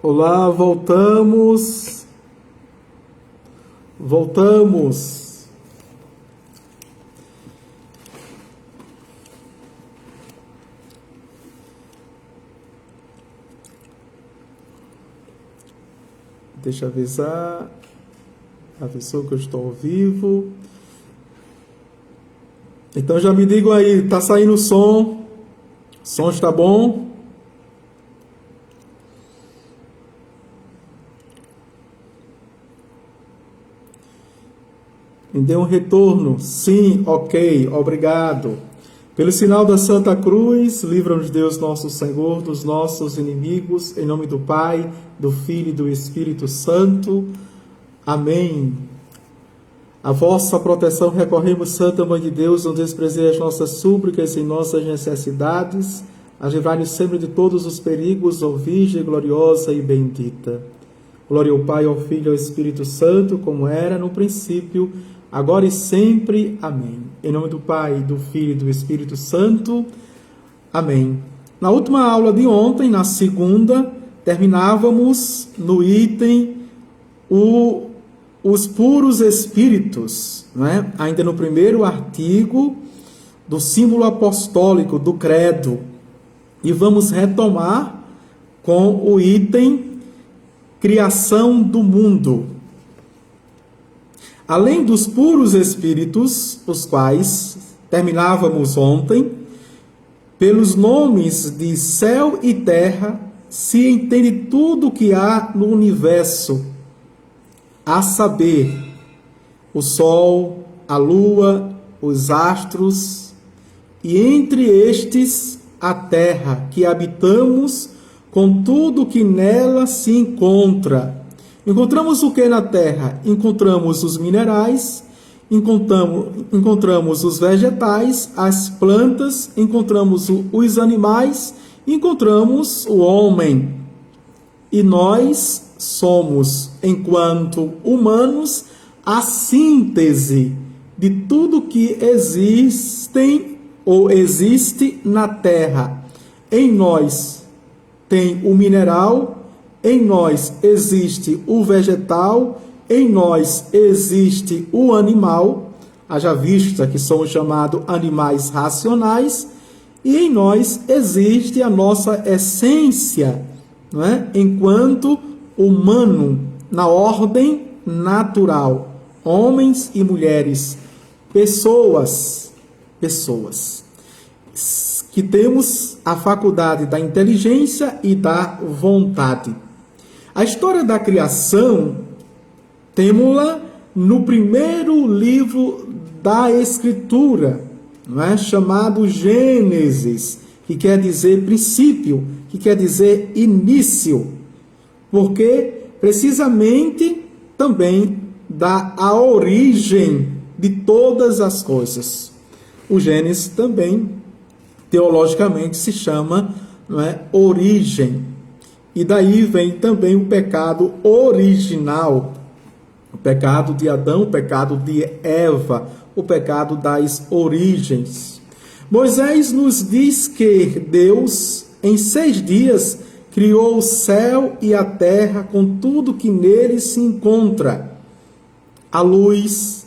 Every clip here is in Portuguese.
Olá, voltamos. Voltamos. Deixa eu avisar. Avisou que eu estou ao vivo. Então já me digam aí, tá saindo o som? O som está bom? Me dê um retorno. Sim, ok, obrigado. Pelo sinal da Santa Cruz, livra-nos Deus nosso Senhor dos nossos inimigos, em nome do Pai, do Filho e do Espírito Santo. Amém. A vossa proteção recorremos, Santa Mãe de Deus, não desprezei as nossas súplicas em nossas necessidades, mas livrai-nos sempre de todos os perigos, ó Virgem gloriosa e bendita. Glória ao Pai, ao Filho e ao Espírito Santo, como era no princípio, agora e sempre. Amém. Em nome do Pai, do Filho e do Espírito Santo. Amém. Na última aula de ontem, na segunda, terminávamos no item os puros espíritos, né? Ainda no primeiro artigo do símbolo apostólico do credo. E vamos retomar com o item criação do mundo. Além dos puros espíritos, os quais terminávamos ontem, pelos nomes de céu e terra se entende tudo o que há no universo, a saber, o sol, a lua, os astros, e entre estes a terra, que habitamos com tudo que nela se encontra. Encontramos o que na terra? Encontramos os minerais, encontramos os vegetais, as plantas, encontramos os animais, encontramos o homem. E nós somos, enquanto humanos, a síntese de tudo que existem ou existe na terra. Em nós tem o mineral, em nós existe o vegetal, em nós existe o animal, haja vista que somos chamados animais racionais, e em nós existe a nossa essência, não é? Enquanto humano, na ordem natural, homens e mulheres, pessoas, que temos a faculdade da inteligência e da vontade. A história da criação temos-la no primeiro livro da Escritura, não é? Chamado Gênesis, que quer dizer princípio, que quer dizer início, porque precisamente também dá a origem de todas as coisas. O Gênesis também, teologicamente, se chama, não é, origem. E daí vem também o pecado original, o pecado de Adão, o pecado de Eva, o pecado das origens. Moisés nos diz que Deus, em 6 dias, criou o céu e a terra com tudo que neles se encontra. A luz,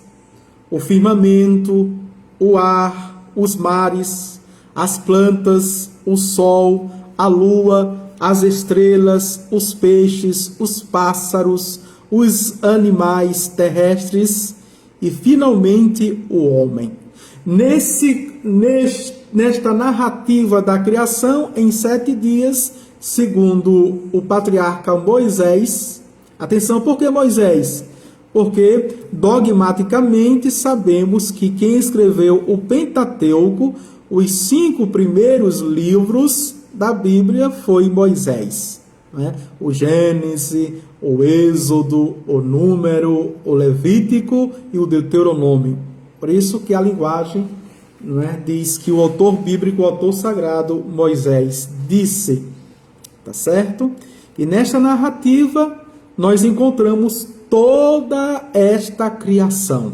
o firmamento, o ar, os mares, as plantas, o sol, a lua, as estrelas, os peixes, os pássaros, os animais terrestres e, finalmente, o homem. Nesta narrativa da criação, em 7 dias, segundo o patriarca Moisés, atenção, por que Moisés? Porque dogmaticamente sabemos que quem escreveu o Pentateuco, os 5 primeiros livros da Bíblia, foi Moisés, né? O Gênesis, o Êxodo, o Número, o Levítico e o Deuteronômio. Por isso que a linguagem, né, diz que o autor bíblico, o autor sagrado, Moisés, disse, tá certo? E nesta narrativa nós encontramos toda esta criação,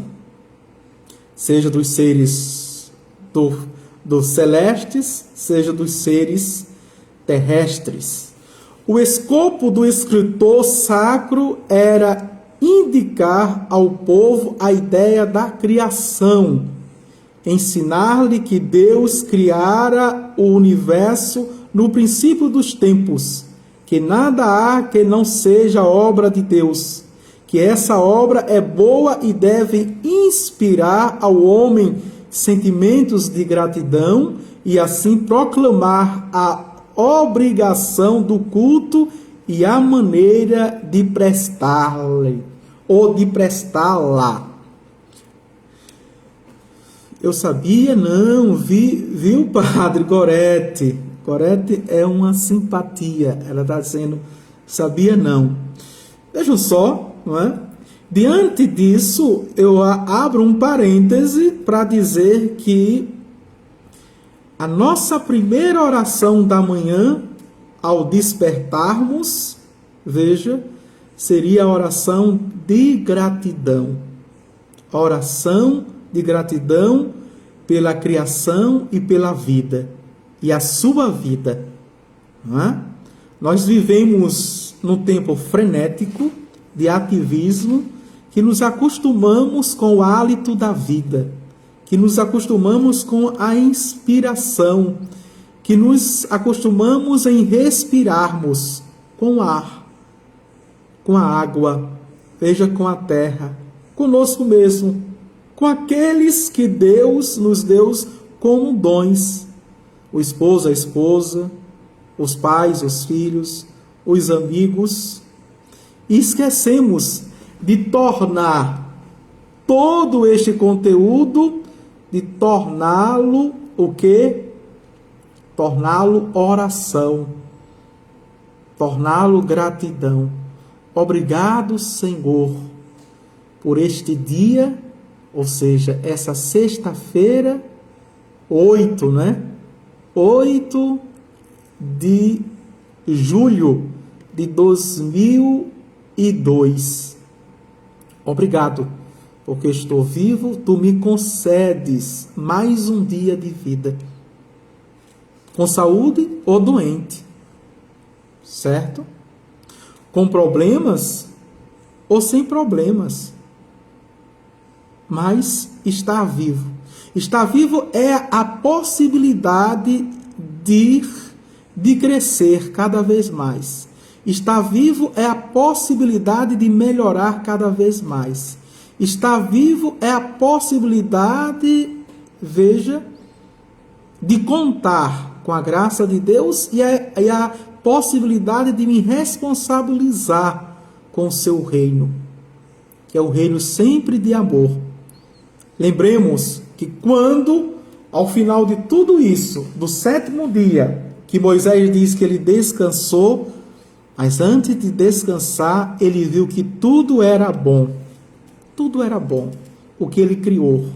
seja dos seres dos celestes, seja dos seres terrestres. O escopo do escritor sacro era indicar ao povo a ideia da criação, ensinar-lhe que Deus criara o universo no princípio dos tempos, que nada há que não seja obra de Deus, que essa obra é boa e deve inspirar ao homem sentimentos de gratidão e assim proclamar a obrigação do culto e a maneira de prestar-lhe ou de prestá-la. Eu sabia, não, viu, padre Gorete? Gorete é uma simpatia. Ela está dizendo, sabia não. Vejam só, não é? Diante disso, eu abro um parêntese para dizer que a nossa primeira oração da manhã, ao despertarmos, veja, seria a oração de gratidão. A oração de gratidão pela criação e pela vida. E a sua vida. Não é? Nós vivemos num tempo frenético de ativismo, que nos acostumamos com o hálito da vida, que nos acostumamos com a inspiração, que nos acostumamos em respirarmos com o ar, com a água, veja, com a terra, conosco mesmo, com aqueles que Deus nos deu como dons, o esposo, a esposa, os pais, os filhos, os amigos, e esquecemos de tornar todo este conteúdo, de torná-lo o quê? Torná-lo oração, torná-lo gratidão. Obrigado, Senhor, por este dia, ou seja, essa sexta-feira, 8, né? 8 de julho de 2002. Obrigado, porque estou vivo, tu me concedes mais um dia de vida, com saúde ou doente, certo? Com problemas ou sem problemas, mas está vivo. Estar vivo é a possibilidade de crescer cada vez mais. Estar vivo é a possibilidade de melhorar cada vez mais. Estar vivo é a possibilidade, veja, de contar com a graça de Deus e a possibilidade de me responsabilizar com o seu reino, que é o reino sempre de amor. Lembremos que quando, ao final de tudo isso, do 7º dia, que Moisés diz que ele descansou, mas antes de descansar, ele viu que tudo era bom. Tudo era bom, o que ele criou.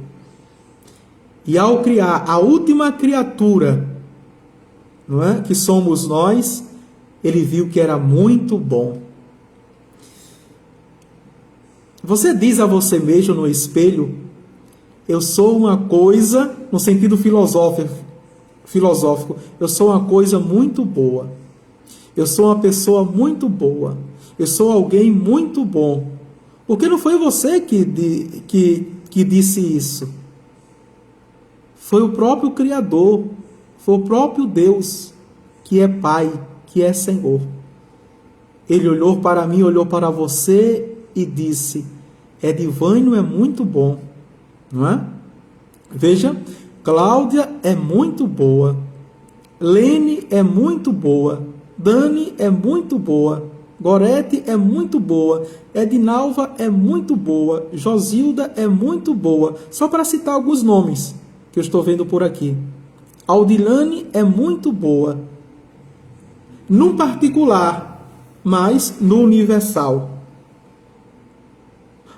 E ao criar a última criatura, não é? Que somos nós, ele viu que era muito bom. Você diz a você mesmo no espelho, eu sou uma coisa, no sentido filosófico, eu sou uma coisa muito boa. Eu sou uma pessoa muito boa. Eu sou alguém muito bom. Porque não foi você que disse isso. Foi o próprio Criador. Foi o próprio Deus, que é Pai, que é Senhor. Ele olhou para mim, olhou para você e disse, Edivânio é muito bom. Não é? Veja, Cláudia é muito boa. Lene é muito boa. Dani é muito boa. Gorete é muito boa. Edinalva é muito boa. Josilda é muito boa. Só para citar alguns nomes que eu estou vendo por aqui. Aldilane é muito boa. No particular, mas no universal.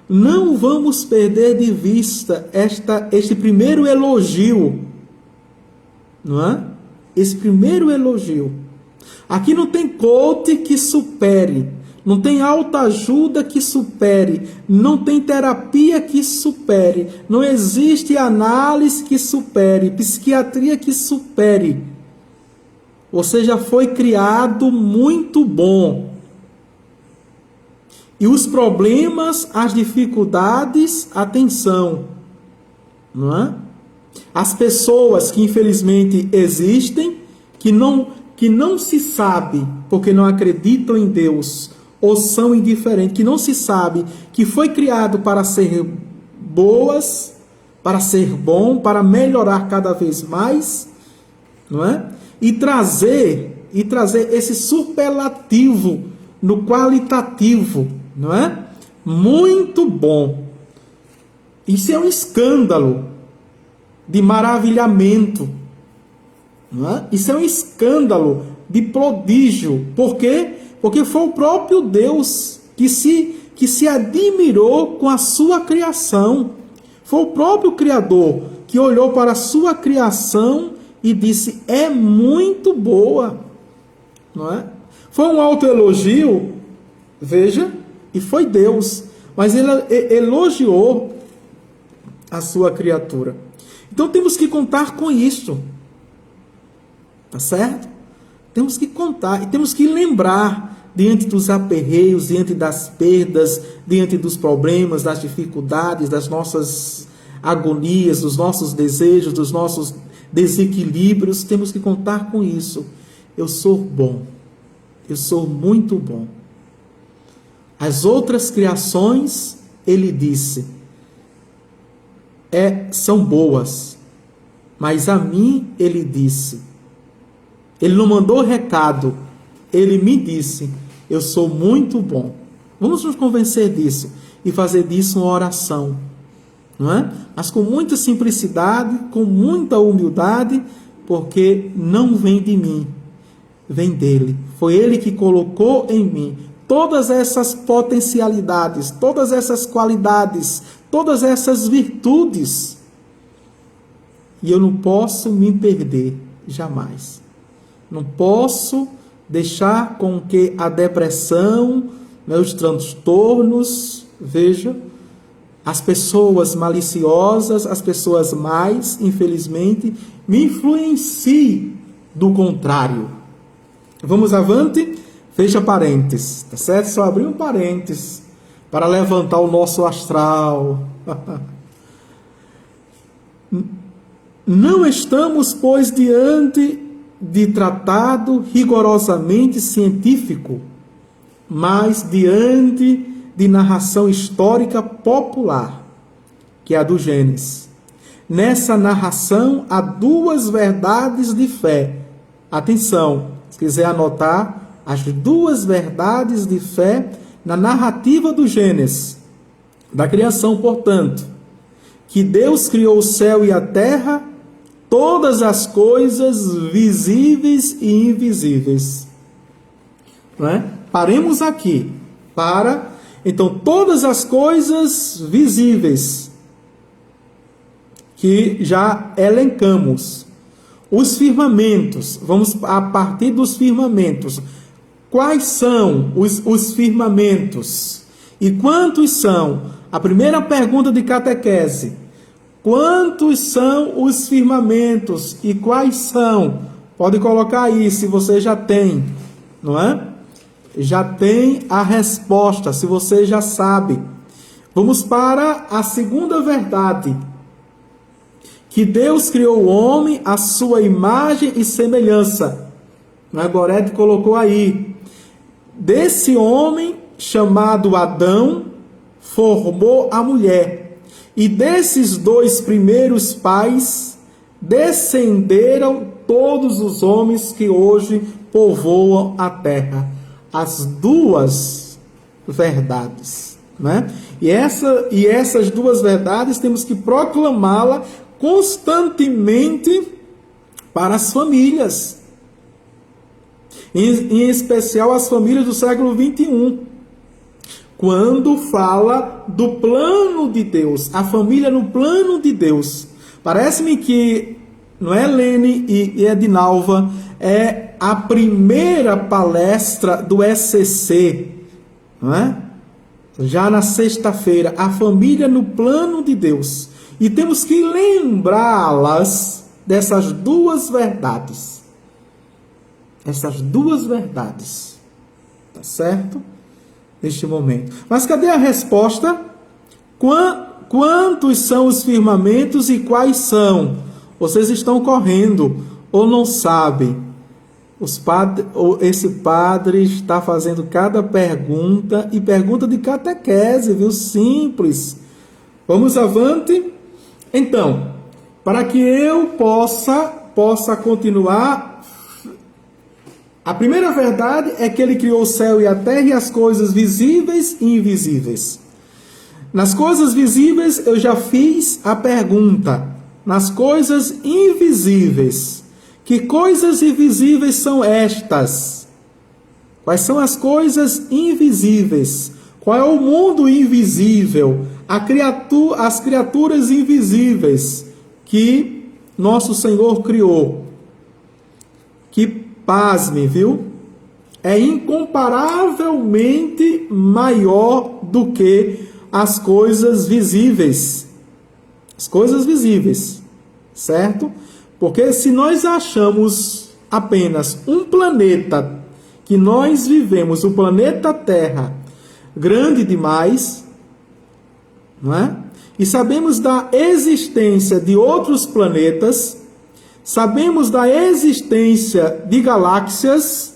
Não vamos perder de vista este primeiro elogio. Não é? Esse primeiro elogio. Aqui não tem coach que supere, não tem autoajuda que supere, não tem terapia que supere, não existe análise que supere, psiquiatria que supere Você já foi criado muito bom. E os problemas, as dificuldades, atenção, não é? As pessoas que infelizmente existem, que não se sabe, porque não acreditam em Deus, ou são indiferentes, que não se sabe que foi criado para ser boas, para ser bom, para melhorar cada vez mais, não é? E trazer esse superlativo no qualitativo, não é? Muito bom. Isso é um escândalo de maravilhamento, não é? Isso é um escândalo de prodígio. Por quê? Porque foi o próprio Deus que se admirou com a sua criação. Foi o próprio Criador que olhou para a sua criação e disse, é muito boa, não é? Foi um autoelogio, veja, e foi Deus, mas ele elogiou a sua criatura. Então temos que contar com isso, tá certo? Temos que contar e temos que lembrar diante dos aperreios, diante das perdas, diante dos problemas, das dificuldades, das nossas agonias, dos nossos desejos, dos nossos desequilíbrios, temos que contar com isso. Eu sou bom, eu sou muito bom. As outras criações, ele disse, são boas, mas a mim ele disse, ele não mandou recado, ele me disse, eu sou muito bom. Vamos nos convencer disso e fazer disso uma oração, não é? Mas com muita simplicidade, com muita humildade, porque não vem de mim, vem dele. Foi ele que colocou em mim todas essas potencialidades, todas essas qualidades, todas essas virtudes. E eu não posso me perder jamais. Não posso deixar com que a depressão, os transtornos, veja, as pessoas maliciosas, as pessoas mais, infelizmente, me influenciem do contrário. Vamos avante? Fecha parênteses, tá certo? Só abrir um parênteses para levantar o nosso astral. Não estamos, pois, diante de tratado rigorosamente científico, mas diante de narração histórica popular, que é a do Gênesis. Nessa narração há duas verdades de fé. Atenção, se quiser anotar, as duas verdades de fé na narrativa do Gênesis, da criação, portanto, que Deus criou o céu e a terra, todas as coisas visíveis e invisíveis. Não é? Paremos aqui para... Então, todas as coisas visíveis que já elencamos. Os firmamentos, vamos a partir dos firmamentos. Quais são os firmamentos? E quantos são? A primeira pergunta de catequese. Quantos são os firmamentos? E quais são? Pode colocar aí, se você já tem, não é? Já tem a resposta, se você já sabe. Vamos para a segunda verdade. Que Deus criou o homem à sua imagem e semelhança. Goretti colocou aí. Desse homem, chamado Adão, formou a mulher. E desses dois primeiros pais, descenderam todos os homens que hoje povoam a terra. As duas verdades, né? E essas duas verdades temos que proclamá-la constantemente para as famílias, em especial as famílias do século 21, quando fala do plano de Deus, a família no plano de Deus. Parece-me que, não é, Lene e Edinalva, é a primeira palestra do ECC, não é? Já na sexta-feira, a família no plano de Deus. E temos que lembrá-las dessas duas verdades. Essas duas verdades. Tá certo? Neste momento. Mas cadê a resposta? Quantos são os firmamentos e quais são? Vocês estão correndo ou não sabem? Esse padre está fazendo cada pergunta e pergunta de catequese, viu? Simples. Vamos avante? Então, para que eu possa continuar, a primeira verdade é que ele criou o céu e a terra e as coisas visíveis e invisíveis. Nas coisas visíveis eu já fiz a pergunta. Nas coisas invisíveis, que coisas invisíveis são estas? Quais são as coisas invisíveis? Qual é o mundo invisível? As criaturas invisíveis que nosso Senhor criou. Que, pasme, viu? É incomparavelmente maior do que as coisas visíveis. As coisas visíveis, certo? Porque se nós achamos apenas um planeta que nós vivemos, o planeta Terra, grande demais, não é? E sabemos da existência de outros planetas, sabemos da existência de galáxias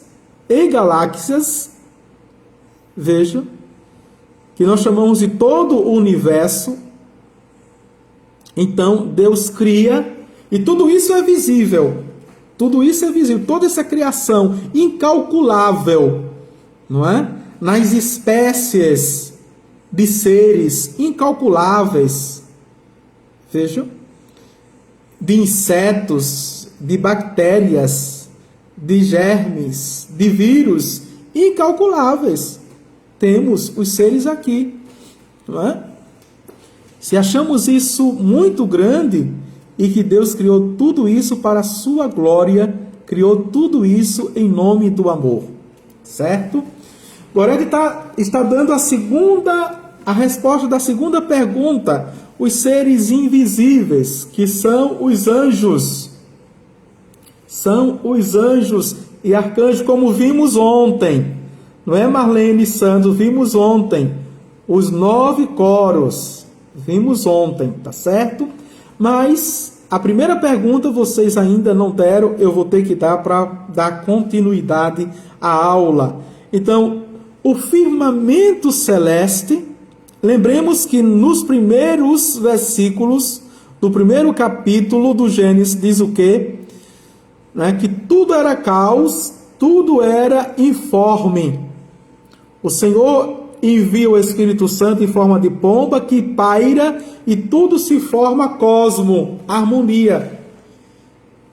e galáxias, veja, que nós chamamos de todo o universo. Então, Deus cria, e tudo isso é visível. Tudo isso é visível. Toda essa criação incalculável, não é? Nas espécies de seres incalculáveis. Vejam. De insetos, de bactérias, de germes, de vírus incalculáveis. Temos os seres aqui, não é? Se achamos isso muito grande e que Deus criou tudo isso para a sua glória, criou tudo isso em nome do amor, certo? Agora ele está dando a resposta da segunda pergunta, os seres invisíveis, que são os anjos. São os anjos e arcanjos, como vimos ontem. Não é, Marlene Santos? Vimos ontem os 9 coros. Vimos ontem, tá certo? Mas a primeira pergunta vocês ainda não deram, eu vou ter que dar para dar continuidade à aula. Então, o firmamento celeste, lembremos que nos primeiros versículos do primeiro capítulo do Gênesis diz o quê? Que tudo era caos, tudo era informe. O Senhor envia o Espírito Santo em forma de pomba que paira e tudo se forma cosmo, harmonia.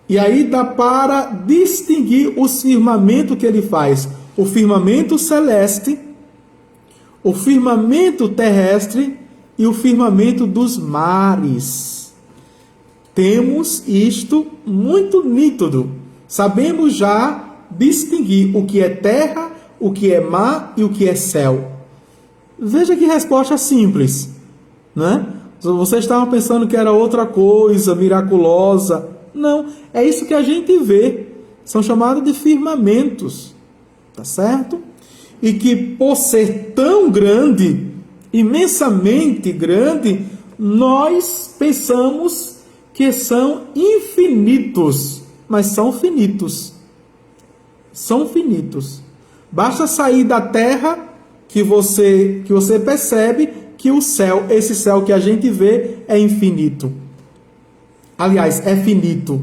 E aí dá para distinguir os firmamentos que ele faz. O firmamento celeste, o firmamento terrestre e o firmamento dos mares. Temos isto muito nítido. Sabemos já distinguir o que é terra, o que é mar e o que é céu. Veja que resposta simples, né? Vocês estavam pensando que era outra coisa miraculosa. Não, é isso que a gente vê. São chamados de firmamentos, tá certo? E que por ser tão grande, imensamente grande, nós pensamos que são infinitos, mas são finitos. São finitos. Basta sair da terra que você percebe que o céu, esse céu que a gente vê, é infinito. Aliás, é finito.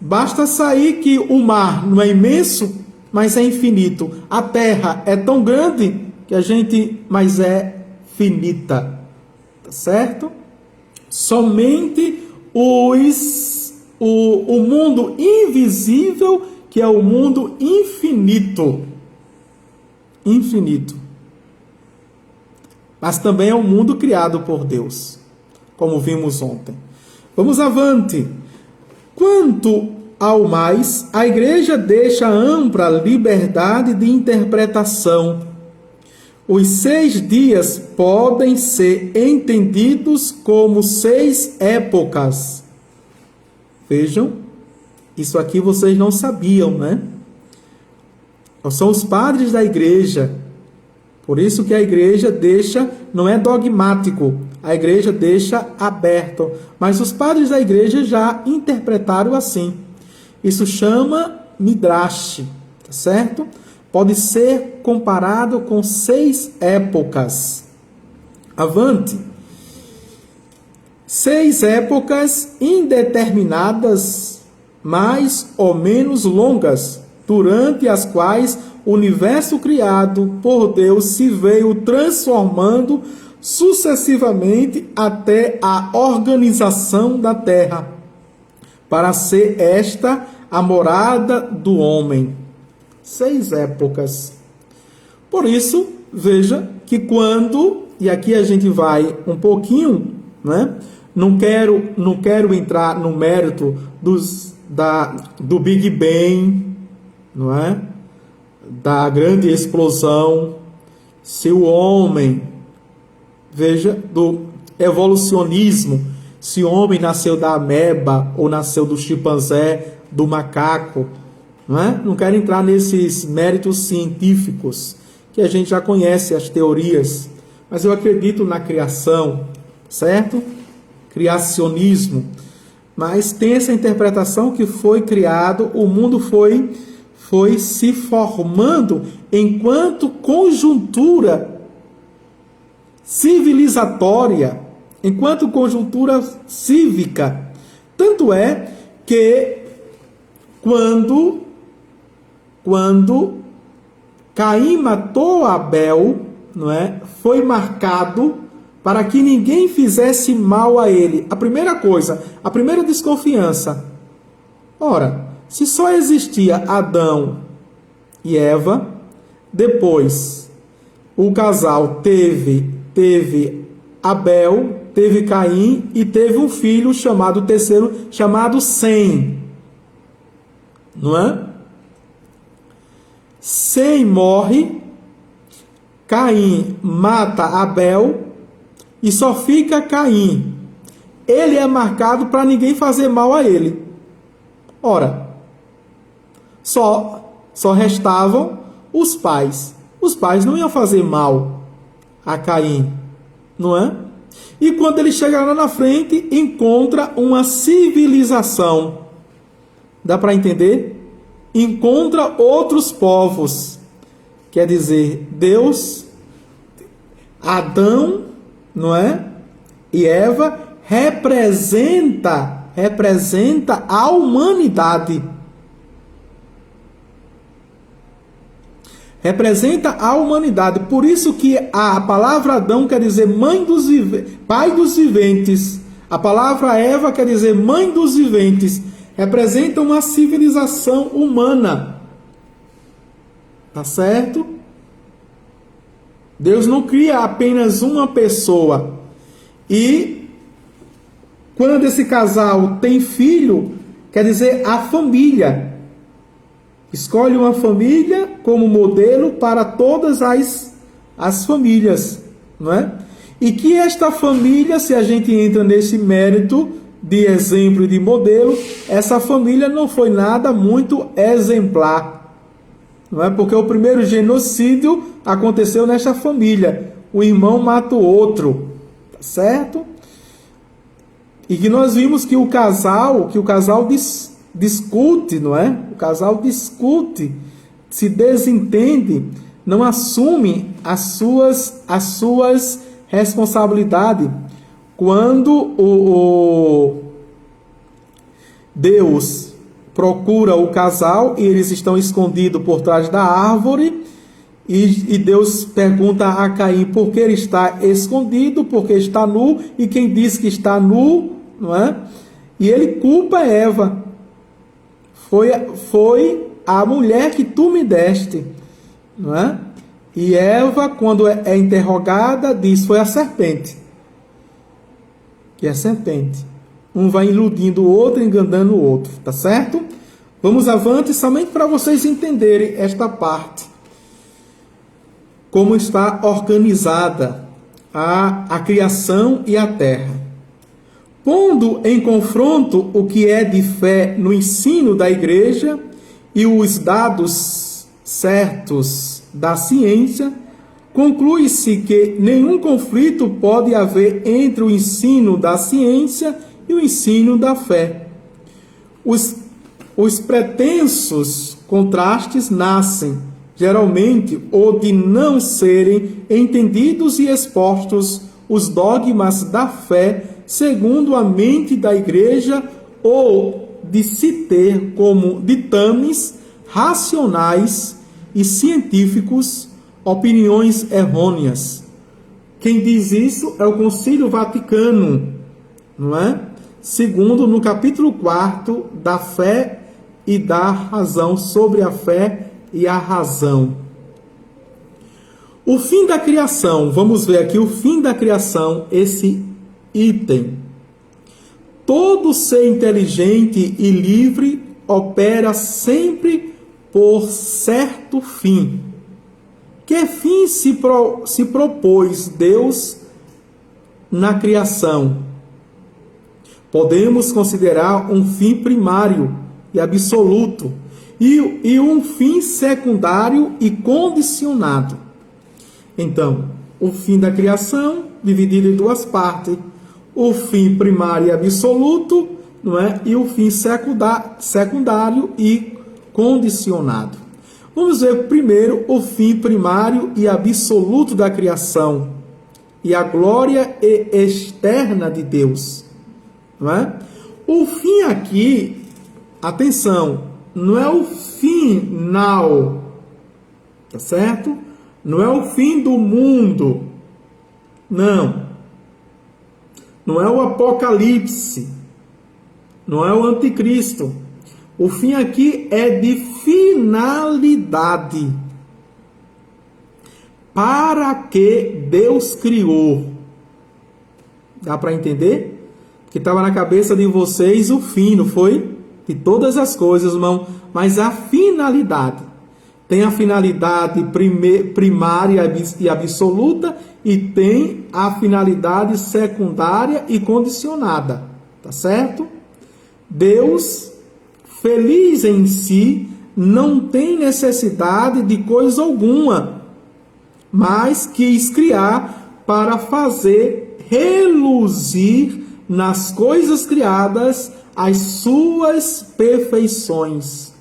Basta sair que o mar não é imenso, mas é infinito. A terra é tão grande mas é finita. Tá certo? Somente o mundo invisível, que é o mundo infinito. Infinito. Mas também é um mundo criado por Deus, como vimos ontem. Vamos avante. Quanto ao mais, a igreja deixa ampla liberdade de interpretação. Os 6 dias podem ser entendidos como 6 épocas. Vejam, isso aqui vocês não sabiam, né? São os padres da igreja. Por isso que a igreja deixa, não é dogmático, a igreja deixa aberto. Mas os padres da igreja já interpretaram assim. Isso chama Midrash, tá certo? Pode ser comparado com 6 épocas. Avante. 6 épocas indeterminadas, mais ou menos longas, durante as quais o universo criado por Deus se veio transformando sucessivamente até a organização da terra, para ser esta a morada do homem. 6 épocas. Por isso, veja que quando, e aqui a gente vai um pouquinho, né? Não quero entrar no mérito do Big Bang, não é? Da grande explosão, se o homem, veja, do evolucionismo, se o homem nasceu da ameba ou nasceu do chimpanzé, do macaco, não é? Não quero entrar nesses méritos científicos, que a gente já conhece as teorias, mas eu acredito na criação, certo? Criacionismo. Mas tem essa interpretação que foi criado, o mundo foi se formando enquanto conjuntura civilizatória, enquanto conjuntura cívica. Tanto é que quando Caim matou Abel, não é? Foi marcado para que ninguém fizesse mal a ele. A primeira coisa, a primeira desconfiança. Ora, se só existia Adão e Eva, depois o casal teve Abel, teve Caim e teve um filho chamado terceiro, chamado Sem. Não é? Sem morre, Caim mata Abel e só fica Caim. Ele é marcado para ninguém fazer mal a ele. Ora, só restavam os pais. Os pais não iam fazer mal a Caim, não é? E quando ele chega lá na frente, encontra uma civilização. Dá para entender? Encontra outros povos. Quer dizer, Deus, Adão, não é? E Eva representa a humanidade. Representa a humanidade. Por isso que a palavra Adão quer dizer pai dos viventes. A palavra Eva quer dizer mãe dos viventes. Representa uma civilização humana. Tá certo? Deus não cria apenas uma pessoa. E quando esse casal tem filho, quer dizer a família. Escolhe uma família como modelo para todas as famílias, não é? E que esta família, se a gente entra nesse mérito de exemplo e de modelo, essa família não foi nada muito exemplar, não é? Porque o primeiro genocídio aconteceu nesta família. O irmão mata o outro, tá certo? E que nós vimos que o casal discute, não é? O casal discute, se desentende, não assume as suas responsabilidades. Quando o Deus procura o casal e eles estão escondidos por trás da árvore, e Deus pergunta a Caim por que ele está escondido, porque está nu, e quem diz que está nu, não é? E ele culpa Eva. Foi a mulher que tu me deste, não é? E Eva, quando é interrogada, diz, foi a serpente. Que é a serpente. Um vai iludindo o outro, enganando o outro, tá certo? Vamos avante, somente para vocês entenderem esta parte. Como está organizada a criação e a terra. Pondo em confronto o que é de fé no ensino da igreja e os dados certos da ciência, conclui-se que nenhum conflito pode haver entre o ensino da ciência e o ensino da fé. Os pretensos contrastes nascem, geralmente, ou de não serem entendidos e expostos os dogmas da fé segundo a mente da Igreja, ou de se ter como ditames racionais e científicos opiniões errôneas. Quem diz isso é o Concílio Vaticano, não é? Segundo, no capítulo 4 da fé e da razão, sobre a fé e a razão. O fim da criação, vamos ver aqui o fim da criação, esse item. Todo ser inteligente e livre opera sempre por certo fim. Que fim se propôs Deus na criação? Podemos considerar um fim primário e absoluto e um fim secundário e condicionado. Então, o fim da criação, dividido em duas partes, o fim primário e absoluto, não é? E o fim secundário e condicionado. Vamos ver primeiro o fim primário e absoluto da criação e a glória externa de Deus. Não é? O fim aqui, atenção, não é o final, tá certo? Não é o fim do mundo, não. Não é o apocalipse, não é o anticristo. O fim aqui é de finalidade. Para que Deus criou? Dá para entender? Que estava na cabeça de vocês o fim, não foi? De todas as coisas, irmão. Mas a finalidade. Tem a finalidade primária e absoluta e tem a finalidade secundária e condicionada. Tá certo? Deus, feliz em si, não tem necessidade de coisa alguma, mas quis criar para fazer reluzir nas coisas criadas as suas perfeições.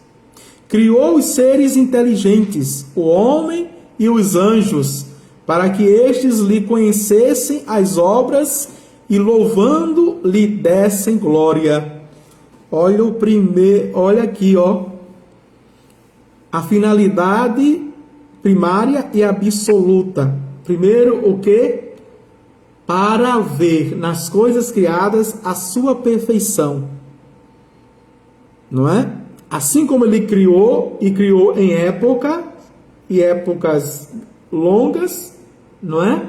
Criou os seres inteligentes, o homem e os anjos, para que estes lhe conhecessem as obras e louvando lhe dessem glória. Olha aqui, ó. A finalidade primária e absoluta. Primeiro, o quê? Para ver nas coisas criadas a sua perfeição. Não é? Assim como ele criou, e criou em épocas longas, não é?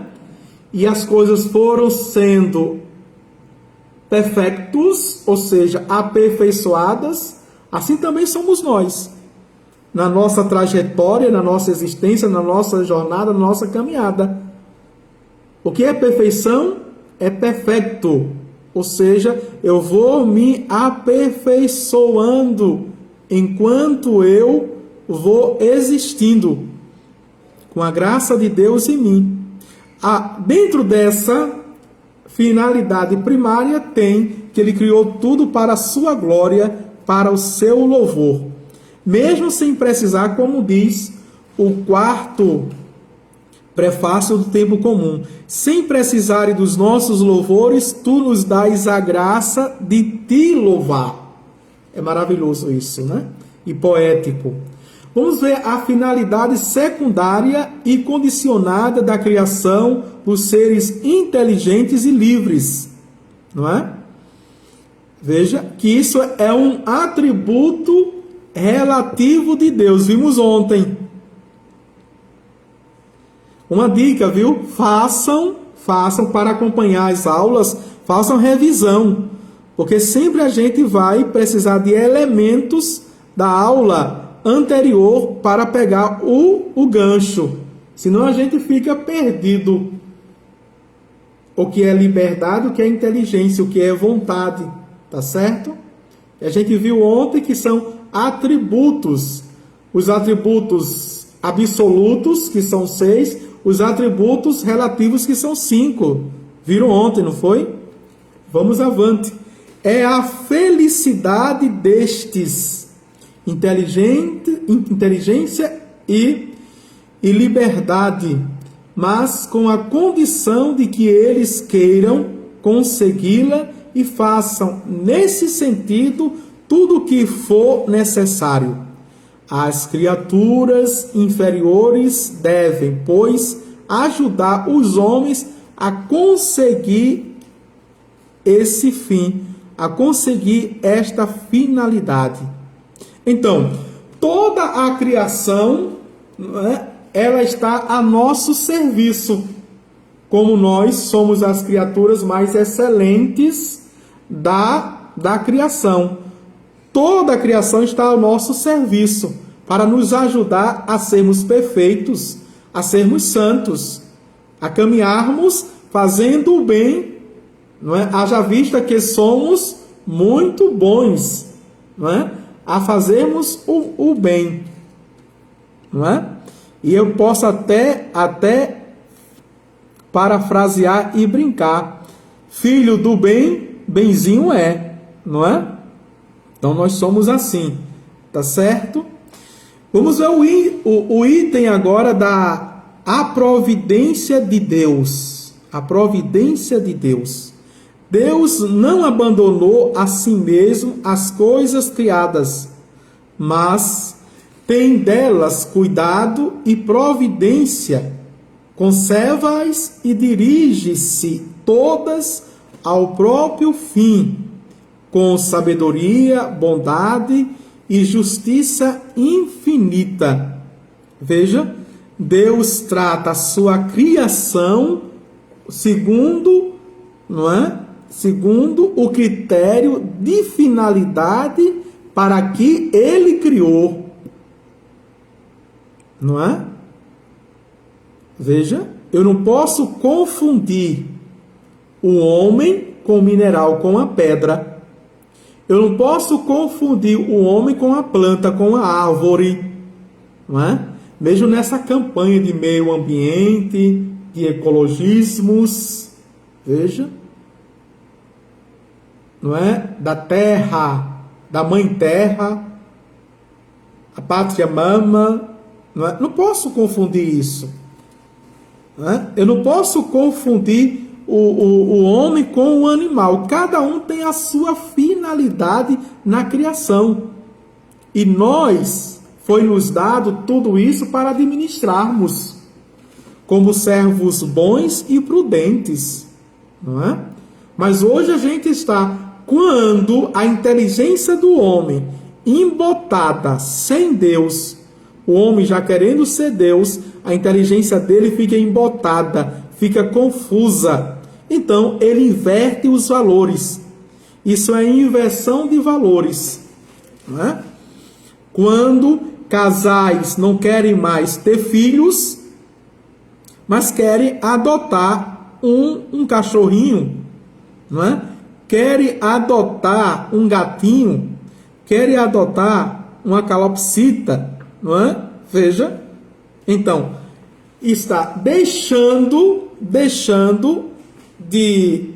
E as coisas foram sendo perfeitos, ou seja, aperfeiçoadas, assim também somos nós. Na nossa trajetória, na nossa existência, na nossa jornada, na nossa caminhada. O que é perfeição? É perfeito. Ou seja, eu vou me aperfeiçoando enquanto eu vou existindo, com a graça de Deus em mim. Dentro dessa finalidade primária tem que ele criou tudo para a sua glória, para o seu louvor. Mesmo sem precisar, como diz o quarto prefácio do Tempo Comum, sem precisar dos nossos louvores, tu nos dás a graça de te louvar. É maravilhoso isso, né? E poético. Vamos ver a finalidade secundária e condicionada da criação dos seres inteligentes e livres. Não é? Veja que isso é um atributo relativo de Deus. Vimos ontem. Uma dica, viu? Façam para acompanhar as aulas, façam revisão. Porque sempre a gente vai precisar de elementos da aula anterior para pegar o gancho. Senão a gente fica perdido. O que é liberdade, o que é inteligência, o que é vontade. Tá certo? A gente viu ontem que são atributos. os atributos absolutos, que são 6, os atributos relativos, que são 5. Viram ontem, não foi? Vamos avante. É a felicidade destes, inteligência e liberdade, mas com a condição de que eles queiram consegui-la e façam, nesse sentido, tudo o que for necessário. As criaturas inferiores devem, pois, ajudar os homens a conseguir esse fim, a conseguir esta finalidade. Então, toda a criação, ela está a nosso serviço, como nós somos as criaturas mais excelentes da criação. Toda a criação está ao nosso serviço, para nos ajudar a sermos perfeitos, a sermos santos, a caminharmos fazendo o bem, não é? Haja vista que somos muito bons, não é? A fazermos o bem, não é? E eu posso até parafrasear e brincar: filho do bem, benzinho é, não é? Então nós somos assim, tá certo? Vamos ver o item agora da a providência de Deus. A providência de Deus. Deus não abandonou a si mesmo as coisas criadas, mas tem delas cuidado e providência, conserva-as e dirige-se todas ao próprio fim, com sabedoria, bondade e justiça infinita. Veja, Deus trata a sua criação segundo, não é? Segundo o critério de finalidade para que ele criou. Não é? Veja, eu não posso confundir o homem com o mineral, com a pedra. Eu não posso confundir o homem com a planta, com a árvore. Não é? Mesmo nessa campanha de meio ambiente, de ecologismos, veja, não é? Da terra, da mãe terra, a pátria mama, não é? Não posso confundir isso. Não é? Eu não posso confundir o homem com o animal. Cada um tem a sua finalidade na criação. E foi nos dado tudo isso para administrarmos como servos bons e prudentes, não é? Mas hoje a gente está, quando a inteligência do homem embotada sem Deus, o homem já querendo ser Deus, a inteligência dele fica embotada, fica confusa. Então ele inverte os valores. Isso é inversão de valores, não é? Quando casais não querem mais ter filhos, mas querem adotar um cachorrinho, não é? Querem adotar um gatinho, querem adotar uma calopsita, não é? Veja, então, está deixando de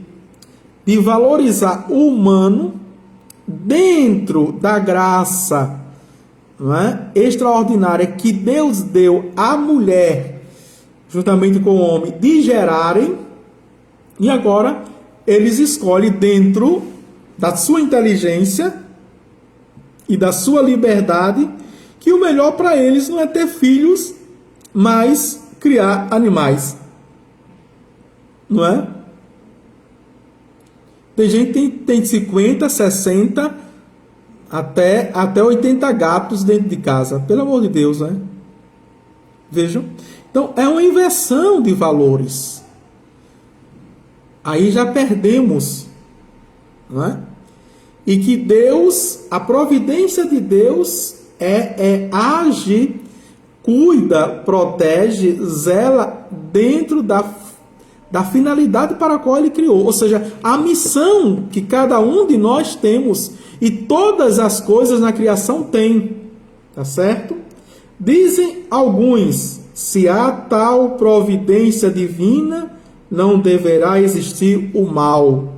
valorizar o humano dentro da graça, não é? Extraordinária que Deus deu à mulher, juntamente com o homem, de gerarem, e agora eles escolhem, dentro da sua inteligência e da sua liberdade, que o melhor para eles não é ter filhos, mas criar animais, não é? Tem gente que tem 50, 60, até 80 gatos dentro de casa. Pelo amor de Deus, né? Vejam. Então, é uma inversão de valores. Aí já perdemos, não é? E que Deus, a providência de Deus age, cuida, protege, zela dentro da finalidade para a qual ele criou. Ou seja, a missão que cada um de nós temos e todas as coisas na criação têm. Tá certo? Dizem alguns, se há tal providência divina, não deverá existir o mal.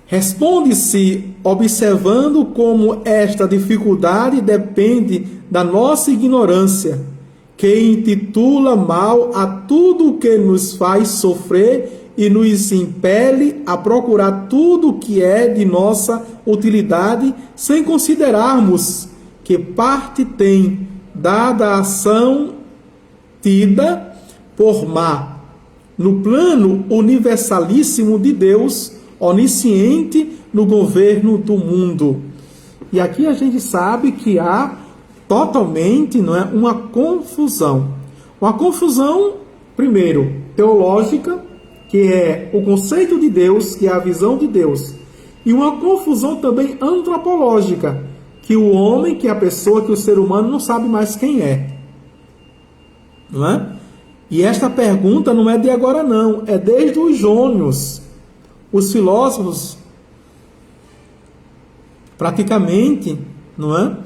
Responde-se observando como esta dificuldade depende da nossa ignorância, que intitula mal a tudo o que nos faz sofrer e nos impele a procurar tudo o que é de nossa utilidade, sem considerarmos que parte tem dada a ação tida por má, no plano universalíssimo de Deus, onisciente no governo do mundo. E aqui a gente sabe que há totalmente, não é, uma confusão. Uma confusão, primeiro, teológica, que é o conceito de Deus, que é a visão de Deus. E uma confusão também antropológica, que o homem, que é a pessoa, que o ser humano não sabe mais quem é. Não é? E esta pergunta não é de agora não, é desde os jônios. Os filósofos, praticamente, não é?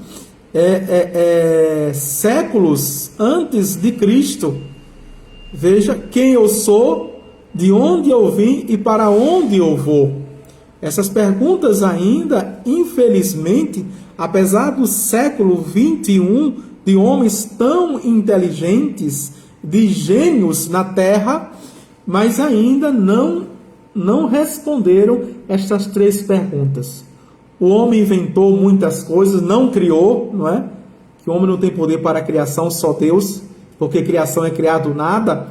Séculos antes de Cristo. Veja quem eu sou, de onde eu vim e para onde eu vou. Essas perguntas ainda, infelizmente, apesar do século XXI, de homens tão inteligentes, de gênios na Terra, mas ainda não responderam estas três perguntas. O homem inventou muitas coisas, não criou, não é? Que o homem não tem poder para a criação, só Deus, porque criação é criar do nada.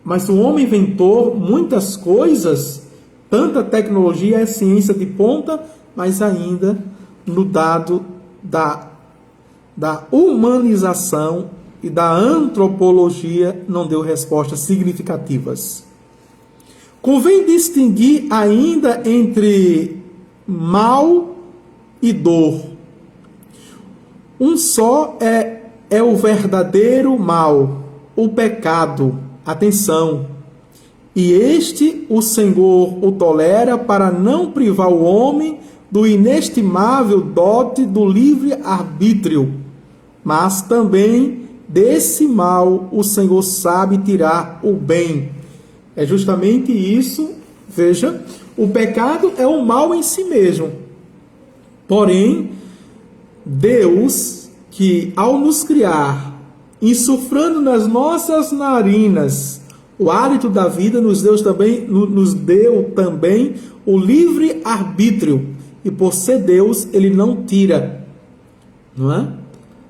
Mas o homem inventou muitas coisas, tanta tecnologia, é ciência de ponta, mas ainda no dado da humanização e da antropologia não deu respostas significativas. Convém distinguir ainda entre mal e dor. Um só é o verdadeiro mal, o pecado. Atenção! E este o Senhor o tolera para não privar o homem do inestimável dote do livre-arbítrio. Mas também desse mal o Senhor sabe tirar o bem. É justamente isso, veja, o pecado é um mal em si mesmo. Porém, Deus, que ao nos criar, insuflando nas nossas narinas o hálito da vida, nos deu também o livre-arbítrio. E por ser Deus, Ele não tira. Não é?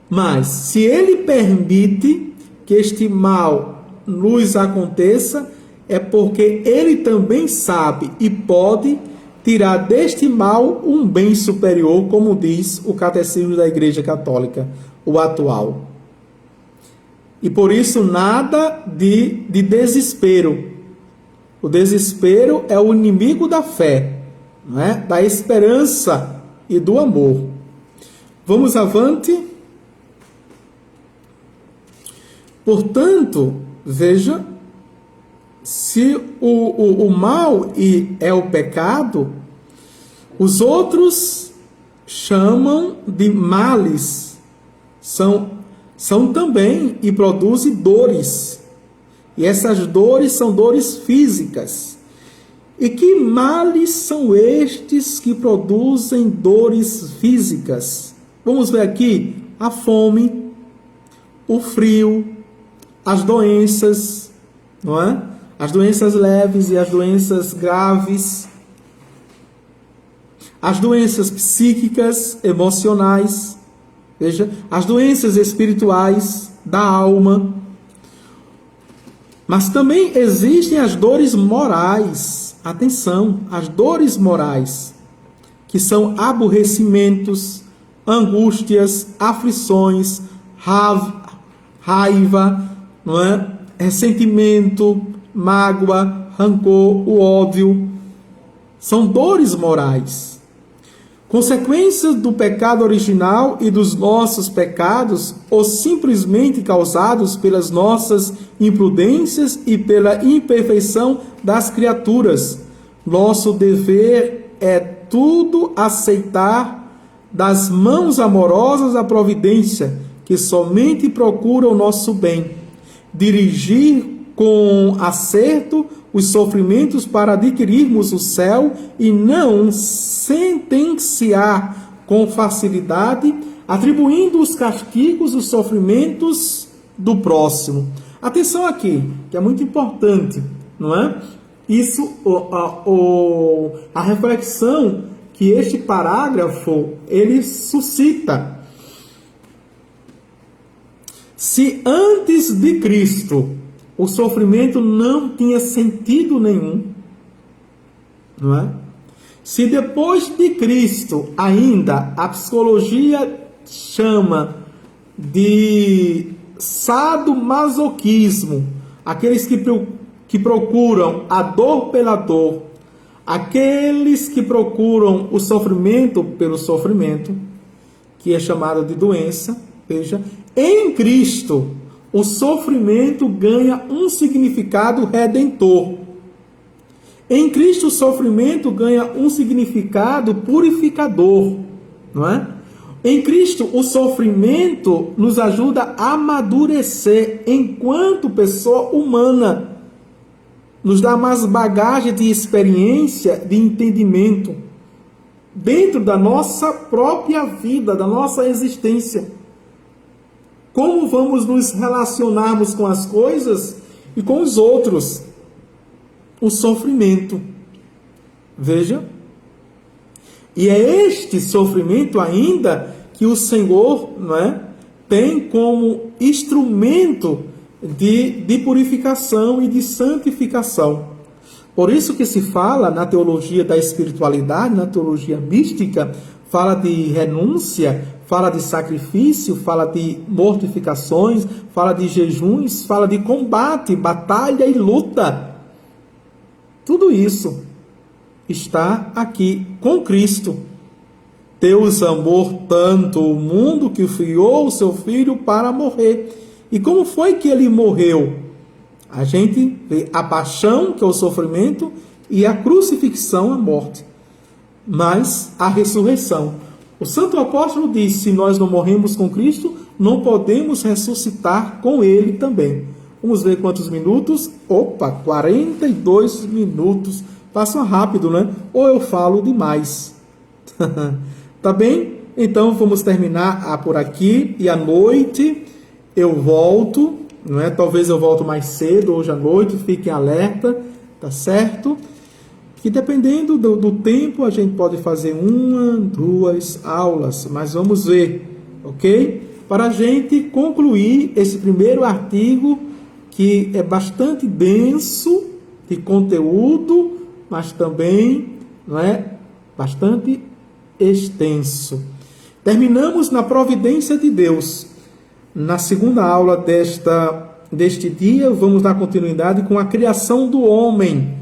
Mas, se Ele permite que este mal nos aconteça, é porque Ele também sabe e pode tirar deste mal um bem superior, como diz o Catecismo da Igreja Católica, o atual. E por isso nada de desespero. O desespero é o inimigo da fé, não é? Da esperança e do amor. Vamos avante. Portanto, veja, se o mal é o pecado, os outros chamam de males, são também e produzem dores. E essas dores são dores físicas. E que males são estes que produzem dores físicas? Vamos ver aqui a fome, o frio, as doenças, não é? As doenças leves e as doenças graves, as doenças psíquicas, emocionais, veja, as doenças espirituais da alma. Mas também existem as dores morais. Atenção, as dores morais, que são aborrecimentos, angústias, aflições, raiva, não é? Ressentimento, mágoa, rancor, o ódio. São dores morais. Consequências do pecado original e dos nossos pecados, ou simplesmente causados pelas nossas imprudências e pela imperfeição das criaturas. Nosso dever é tudo aceitar das mãos amorosas da providência, que somente procura o nosso bem, dirigir com acerto os sofrimentos para adquirirmos o céu e não sentenciar com facilidade, atribuindo os castigos, os sofrimentos do próximo. Atenção aqui, que é muito importante, não é? Isso, a reflexão que este parágrafo ele suscita. Se antes de Cristo o sofrimento não tinha sentido nenhum, não é? Se depois de Cristo ainda a psicologia chama de sadomasoquismo, aqueles que procuram a dor pela dor, aqueles que procuram o sofrimento pelo sofrimento, que é chamado de doença, veja, em Cristo o sofrimento ganha um significado redentor. Em Cristo o sofrimento ganha um significado purificador, não é? Em Cristo o sofrimento nos ajuda a amadurecer enquanto pessoa humana. Nos dá mais bagagem de experiência, de entendimento dentro da nossa própria vida, da nossa existência. Como vamos nos relacionarmos com as coisas e com os outros? O sofrimento. Veja. E é este sofrimento ainda que o Senhor, não é, tem como instrumento de purificação e de santificação. Por isso que se fala na teologia da espiritualidade, na teologia mística, fala de renúncia, fala de sacrifício, fala de mortificações, fala de jejuns, fala de combate, batalha e luta. Tudo isso está aqui com Cristo. Deus amou tanto o mundo que enviou o seu Filho para morrer. E como foi que ele morreu? A gente vê a paixão, que é o sofrimento, e a crucifixão, a morte. Mas a ressurreição. O santo apóstolo diz, se nós não morremos com Cristo, não podemos ressuscitar com ele também. Vamos ver quantos minutos? Opa, 42 minutos. Passa rápido, né? Ou eu falo demais. Tá bem? Então vamos terminar por aqui. E à noite eu volto, não é? Talvez eu volto mais cedo, hoje à noite. Fiquem alerta, tá certo? Que dependendo do tempo, a gente pode fazer 1, 2 aulas. Mas vamos ver, ok? Para a gente concluir esse primeiro artigo, que é bastante denso de conteúdo, mas também, não é, bastante extenso. Terminamos na providência de Deus. Na segunda aula deste dia, vamos dar continuidade com a criação do homem,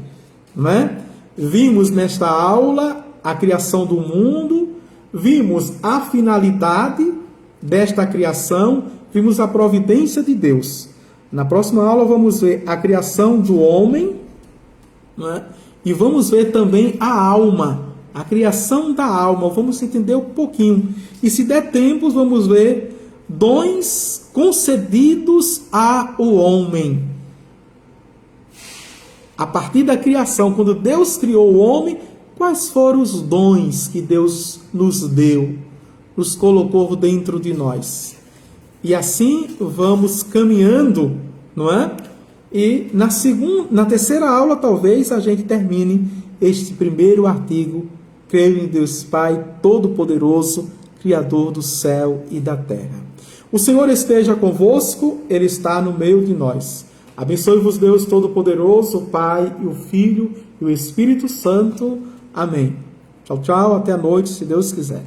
não é? Vimos nesta aula a criação do mundo, vimos a finalidade desta criação, vimos a providência de Deus. Na próxima aula vamos ver a criação do homem, não é? E vamos ver também a alma, a criação da alma. Vamos entender um pouquinho. E se der tempo, vamos ver dons concedidos ao homem. A partir da criação, quando Deus criou o homem, quais foram os dons que Deus nos deu, nos colocou dentro de nós? E assim vamos caminhando, não é? E na terceira aula, talvez, a gente termine este primeiro artigo. Creio em Deus Pai Todo-Poderoso, Criador do céu e da terra. O Senhor esteja convosco, Ele está no meio de nós. Abençoe-vos Deus Todo-Poderoso, o Pai, e o Filho e o Espírito Santo. Amém. Tchau, tchau. Até a noite, se Deus quiser.